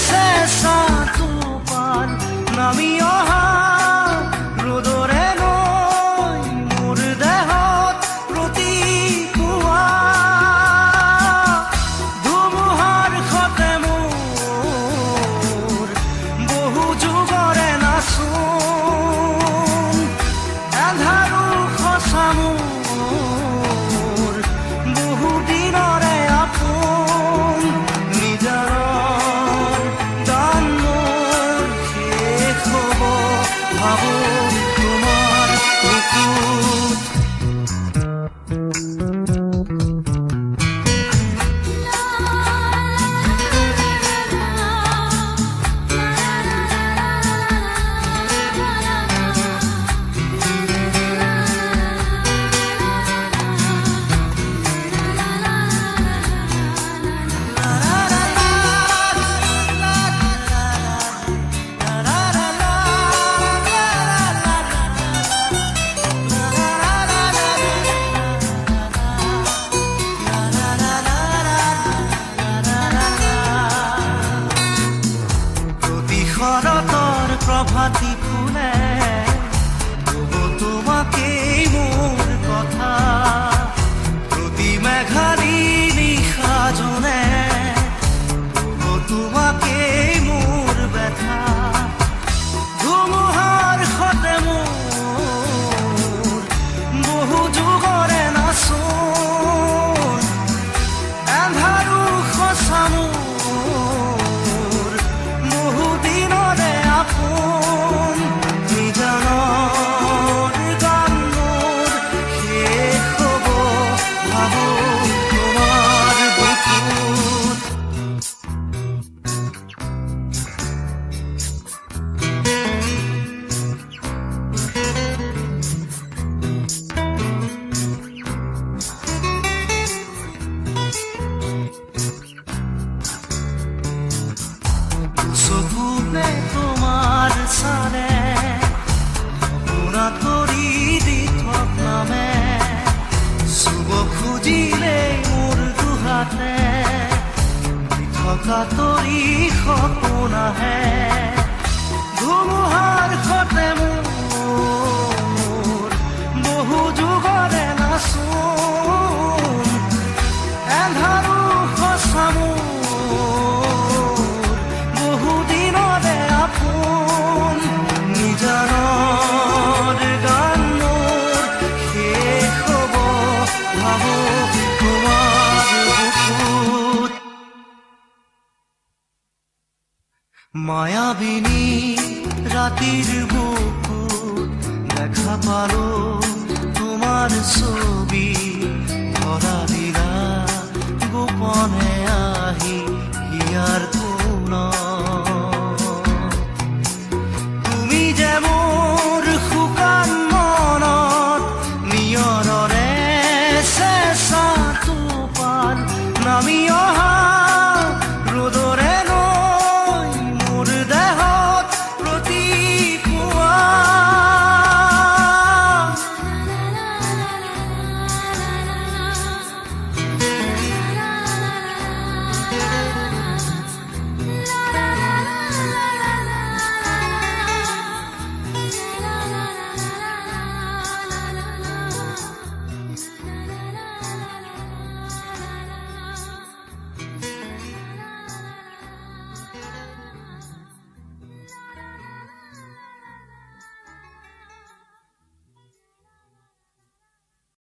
চেঁচা টোপাল নামি অহা ৰ'দৰে নৈ মোৰ দেহত প্ৰতিপুৱা ধুমুহাৰ সতে মোৰ বহু যুগৰে নাচোন এন্ধাৰো সঁচা মোৰ বহু দিনৰে আপোন নিজাৰৰ গান মোৰ শেষ হ'ব ভাবো তোমাৰ বুকুত শৰতৰ প্ৰভাতী ফুলে কব তোমাকেই মোৰ কথা প্ৰতি মেঘালী নিশা জনে কব তোমাকেই মোৰ ব্যথা ধুমুহাৰ সতে মোৰ বহু যুগৰে নাচোন এন্ধাৰো সঁচা মোৰ বহু দিনৰে আপোন নিজানৰ গান মোৰ শেষ হ'ব ভাবো তোমাৰ বুকুত চকুতে তোমাৰ চালে সপোনা তৰি দি থক নামে চুব খুজিলে মোৰ দুহাতে থকা তৰি সপোন আহে ধুমুহাৰ সতে মোৰ বহু যুগৰে নাচোন এন্ধাৰো সঁচা মোৰ বহু দিনৰে আপোন নিজানৰ গান মোৰ শেষ হ'ব ভাবো তোমাৰ বুকুত মায়াবিনী ৰাতিৰ বুকুত দেখা পালো তোমাৰ ছবি ধৰা দিলা গোপনে আহি হিয়াৰ